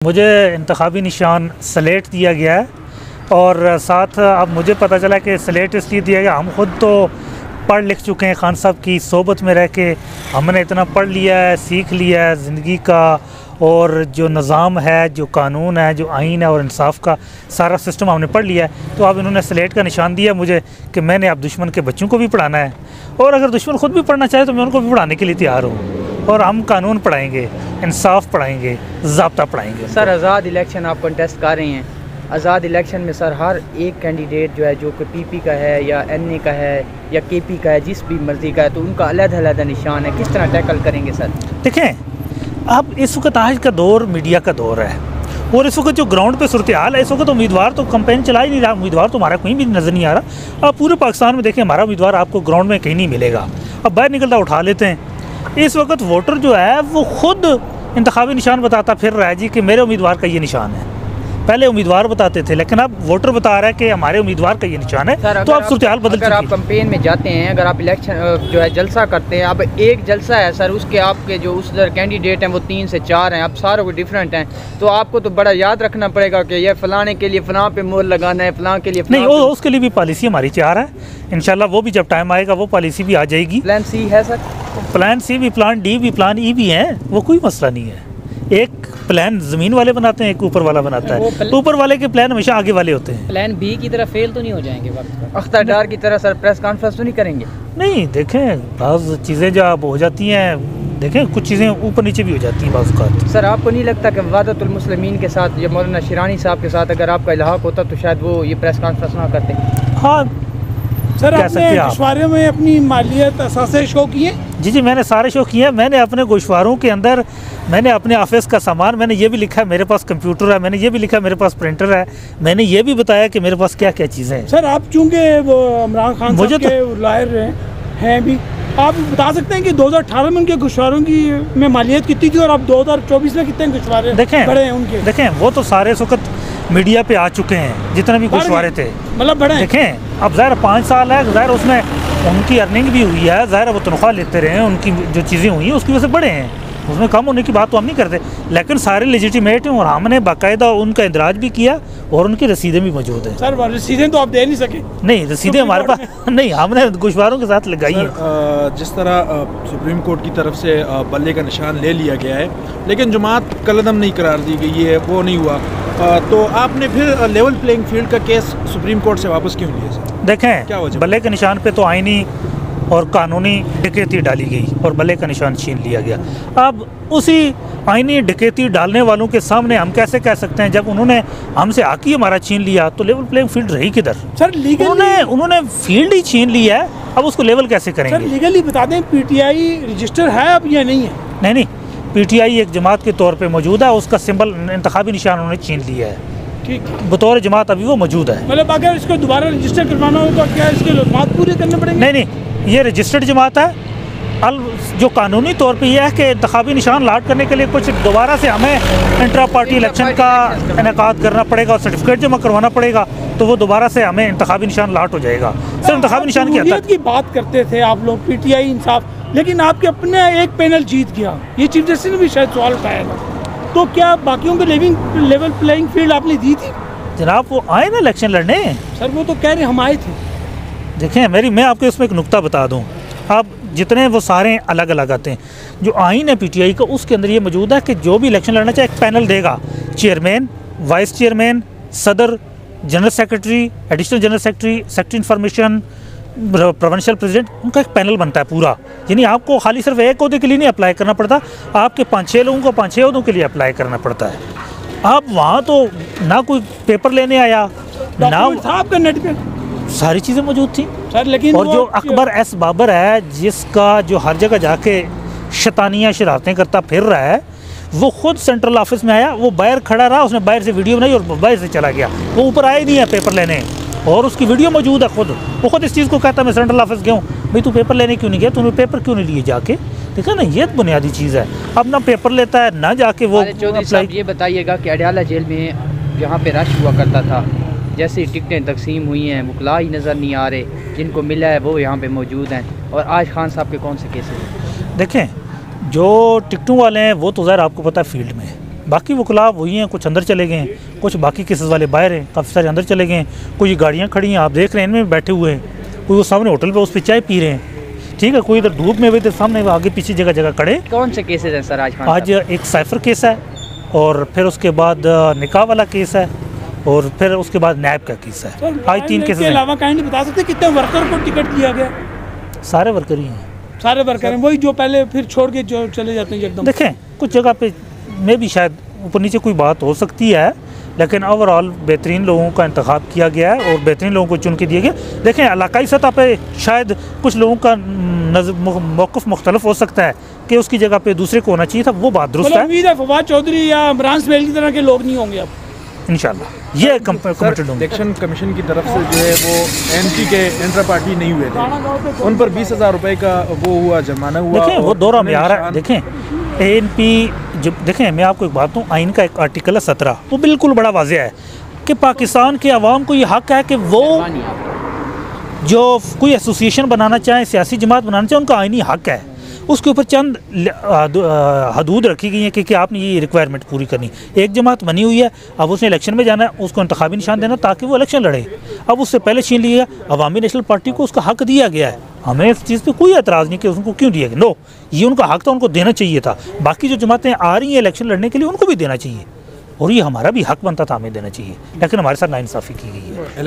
मुझे इंतखाबी निशान स्लेट दिया गया है और साथ अब मुझे पता चला कि स्लेट इसलिए दिया गया, हम ख़ुद तो पढ़ लिख चुके हैं खान साहब की सोबत में रह के, हमने इतना पढ़ लिया है, सीख लिया है ज़िंदगी का, और जो निज़ाम है, जो कानून है, जो आइन है और इंसाफ का सारा सिस्टम हमने पढ़ लिया है। तो अब इन्होंने स्लेट का निशान दिया मुझे कि मैंने अब दुश्मन के बच्चों को भी पढ़ाना है, और अगर दुश्मन ख़ुद भी पढ़ना चाहे तो मैं उनको भी पढ़ाने के लिए तैयार हूँ। और हम कानून पढ़ाएंगे, इंसाफ पढ़ाएंगे, ज़ाब्ता पढ़ाएंगे। सर आज़ाद इलेक्शन आप कंटेस्ट कर रहे हैं, आज़ाद इलेक्शन में सर हर एक कैंडिडेट जो है, जो कि पीपी का है या एनए का है या केपी का है, जिस भी मर्ज़ी का है, तो उनका अलग-अलग निशान है, किस तरह टैकल करेंगे सर? देखें, अब इस वक्त आज का दौर मीडिया का दौर है, और इस वक्त जो ग्राउंड पे सूरत हाल है, इस वक्त उम्मीदवार तो कैंपेन चला ही नहीं रहा, उम्मीदवार तो हमारा कहीं भी नज़र नहीं आ रहा। अब पूरे पाकिस्तान में देखें, हमारा उम्मीदवार आपको ग्राउंड में कहीं नहीं मिलेगा। अब बाहर निकलता उठा लेते हैं। इस वक्त वोटर जो है वो ख़ुद इंतखाबी निशान बताता फिर रहा है जी कि मेरे उम्मीदवार का ये निशान है। पहले उम्मीदवार बताते थे, लेकिन अब वोटर बता रहा है कि हमारे उम्मीदवार का ये निशान है। तो अब सूरत हाल बदल चुकी है। अगर आप कैंपेन में जाते हैं, अगर आप इलेक्शन जो है जलसा करते हैं, अब एक जलसा है सर, उसके आपके जो उस कैंडिडेट हैं वो 3 से 4 हैं, अब सारों को डिफरेंट हैं, तो आपको तो बड़ा याद रखना पड़ेगा कि ये फलाने के लिए फलां पे मोहर लगाना है, फलां के लिए नहीं, उसके लिए भी पॉलिसी हमारी तैयार है। इंशाल्लाह वो भी जब टाइम आएगा वो पॉलिसी भी आ जाएगी। प्लान सी है सर? प्लान सी भी, प्लान डी भी, प्लान ई भी है, वो कोई मसला नहीं है। एक प्लान ज़मीन वाले बनाते हैं, एक ऊपर वाला बनाता है। ऊपर वाले के प्लान हमेशा आगे वाले होते हैं। प्लान बी की तरह फेल तो नहीं हो जाएंगे वक्त पर? अख्तर डार की तरह सर प्रेस कॉन्फ्रेंस तो नहीं करेंगे? नहीं, देखें बाज़ चीज़ें जब हो जाती हैं, देखें कुछ चीज़ें ऊपर नीचे भी हो जाती हैं बाज़ औक़ात। सर आपको नहीं लगता कि वफ़ाक़तुल मुस्लिमीन के साथ या मौलाना शिरानी साहब के साथ अगर आपका इल्हाक़ होता तो शायद वो ये प्रेस कॉन्फ्रेंस ना करते? हाँ सर, आपने गोशवारे में अपनी मालियत असासे शो किए? जी, मैंने सारे शो किए हैं। मैंने अपने गोशवारों के अंदर मैंने अपने ऑफिस का सामान, मैंने ये भी लिखा है मेरे पास कंप्यूटर है, मैंने ये भी लिखा है मेरे पास प्रिंटर है, मैंने ये भी बताया कि मेरे पास क्या क्या चीज़ें हैं। सर आप चूँकि वो इमरान खान साहब के लॉयर हैं भी, आप बता सकते हैं कि 2018 में उनके गोशवारों की में मालियत कितनी थी और अब 2024 में कितने गोशवारे बड़े हैं उनके? देखें, वो तो सारे इस वक्त मीडिया पे आ चुके हैं, जितने भी गोशवारे थे, मतलब बड़े। देखें अब ज़ाहिर 5 साल है, ज़ाहिर उसमें उनकी अर्निंग भी हुई है, ज़ाहिर वो तनख्वाह लेते रहे हैं, उनकी जो चीज़ें हुई हैं उसकी वजह से बड़े हैं, उसमें कम होने की बात तो हम नहीं करते, लेकिन सारे लेजिटिमेट हैं और हमने बाकायदा उनका इंदराज भी किया और उनकी रसीदें भी मौजूद हैं। सर रसीदें तो आप दे नहीं सके? नहीं, रसीदें हमारे पास नहीं, हमने गोशवारों के साथ लगाई हैं। जिस तरह सुप्रीम कोर्ट की तरफ से बल्ले का निशान ले लिया गया है, लेकिन जमात कलअदम नहीं करार दी गई है, वो नहीं हुआ, तो आपने फिर लेवल प्लेइंग फील्ड का केस सुप्रीम कोर्ट से वापस क्यों लिया सर? देखें, बल्ले के निशान पे तो आईनी और कानूनी डकैती डाली गई और बल्ले का निशान छीन लिया गया। अब उसी आईनी डकैती डालने वालों के सामने हम कैसे कह सकते हैं, जब उन्होंने हमसे आके हमारा छीन लिया तो लेवल प्लेइंग फील्ड रही किधर? सर उन्होंने फील्ड ही छीन लिया है, अब उसको लेवल कैसे करेंगे? सर लीगली बता दें, पीटीआई रजिस्टर है अब या नहीं है? नहीं, पीटीआई एक जमात के तौर पे मौजूद है, उसका सिंबल इंतखाबी निशान उन्होंने छीन लिया है। ठीक, बतौर जमात अभी वो मौजूद है। मतलब अगर इसको दोबारा रजिस्टर करवाना हो तो क्या इसके लज़्मात पूरे करने पड़ेंगे? नहीं, ये रजिस्टर्ड जमात है। जो कानूनी तौर पे यह है कि इंतखाबी निशान लाट करने के लिए कुछ दोबारा से हमें इंट्रा पार्टी इलेक्शन का इनेकाद करना पड़ेगा और सर्टिफिकेट जमा करवाना पड़ेगा, तो वो दोबारा से हमें इंतखाबी निशान लाट हो जाएगा। सिर्फ इंतखाबी निशान की बात करते थे आप लोग, पीटीआई इंसाफ, लेकिन आपके अपने एक पैनल जीत गया, ये चीफ जस्टिस ने भी शायद सवाल उठाया था, तो क्या बाकियों को लेवल प्लेइंग फील्ड आपने दी थी? जनाब वो आए ना इलेक्शन लड़ने। सर वो तो कह रहे हम आए थे। देखें, मैं आपको इसमें एक नुक्ता बता दूं, आप जितने वो सारे अलग अलग आते हैं, जो आइन है पीटीआई का उसके अंदर ये मौजूद है कि जो भी इलेक्शन लड़ना चाहे एक पैनल देगा, चेयरमैन, वाइस चेयरमैन, सदर, general secretary, additional general secretary, secretary information, provincial president, उनका एक पैनल बनता है पूरा। यानी आपको खाली सिर्फ एक ओहदे के लिए नहीं अप्लाई करना पड़ता, आपके 5-6 लोगों को 5-6 ओहदों के लिए अप्लाई करना पड़ता है। आप वहाँ तो ना कोई पेपर लेने आया ना आपका नेट पे सारी चीज़ें मौजूद थी सर, लेकिन और जो अकबर एस बाबर है, जिसका जो हर जगह जाके शैतानियाँ शरारतें करता फिर रहा है, वो खुद सेंट्रल ऑफिस में आया, वो बाहर खड़ा रहा, उसने बाहर से वीडियो बनाई और बाहर से चला गया, वो ऊपर आया ही नहीं है पेपर लेने, और उसकी वीडियो मौजूद है। वो खुद इस चीज़ को कहता मैं सेंट्रल ऑफिस गया हूँ। भाई तू पेपर लेने क्यों नहीं गया? तूने पेपर क्यों नहीं लिए जाके? देखा ना, ये बुनियादी चीज़ है। अब ना पेपर लेता है ना जाके वो चौधरी साहब ये बताइएगा कि अडयाला जेल में जहाँ पे रश हुआ करता था, जैसे टिकटें तकसीम हुई हैं, मुकला ही नज़र नहीं आ रहे, जिनको मिला है वो यहाँ पे मौजूद हैं, और आज खान साहब के कौन से केसेस हैं? देखें, जो टिकटों वाले हैं वो तो ज़ाहिर आपको पता है फील्ड में, बाकी वकला वही हैं, कुछ अंदर चले गए हैं, कुछ बाकी केसेस वाले बाहर हैं, काफ़ी सारे अंदर चले गए हैं, कोई गाड़ियाँ खड़ी हैं आप देख रहे हैं इनमें बैठे हुए हैं, कोई वो सामने होटल पे उस पर चाय पी रहे हैं, ठीक है, कोई इधर धूप में इधर सामने आगे पीछे जगह जगह खड़े। कौन से केसेस हैं सर आज एक साइफर केस है और फिर उसके बाद निकाह वाला केस है और फिर उसके बाद नैब का केस है। आज 3 केसेस हैं। अलावा काइंडली बता सकते कितने वर्कर को टिकट दिया गया? सारे वर्कर ही हैं, सारे वर्कर हैं, वही जो पहले फिर छोड़ के जो चले जाते हैं एकदम। देखें कुछ जगह पे में भी शायद ऊपर नीचे कोई बात हो सकती है, लेकिन ओवरऑल बेहतरीन लोगों का इंतखाब किया गया है और बेहतरीन लोगों को चुन के दिया गया। देखें इलाकाई सतह पे शायद कुछ लोगों का मौक़िफ़ मुख्तलिफ हो सकता है कि उसकी जगह पे दूसरे को होना चाहिए था, वो बात दुरुस्त है। उम्मीद है फवाद चौधरी या इमरान इस्माइल की तरह के लोग नहीं होंगे अब इंशाल्लाह। ये इलेक्शन कमीशन की तरफ से जो है वो एमपी के इंट्रा पार्टी नहीं हुए थे, उन पर 20,000 रुपये का वो हुआ जुर्माना हुआ। देखें वो दौरा में आ रहा है। देखें एनपी जब देखें मैं आपको एक बात दूँ, आइन का एक आर्टिकल है 17, वो बिल्कुल बड़ा वाज़ेह है कि पाकिस्तान के अवाम को ये हक़ है कि वो जो कोई एसोसिएशन बनाना चाहें, सियासी जमात बनाना चाहें, उनका आइनी हक़ है। उसके ऊपर चंद हदूद रखी गई हैं कि आपने ये रिक्वायरमेंट पूरी करनी। एक जमात बनी हुई है, अब उसने इलेक्शन में जाना है, उसको इंतखाबी निशान देना ताकि वो इलेक्शन लड़े। अब उससे पहले छीन लिया, अवामी नेशनल पार्टी को उसका हक़ दिया गया है। हमें इस चीज़ पे कोई एतराज़ नहीं कि उनको क्यों दिया गया। नो, ये उनका हक़ था, उनको देना चाहिए था। बाकी जो जमातें आ रही हैं इलेक्शन लड़ने के लिए, उनको भी देना चाहिए और ये हमारा भी हक़ बनता था, हमें देना चाहिए, लेकिन हमारे साथ नाइंसाफ़ी की गई है।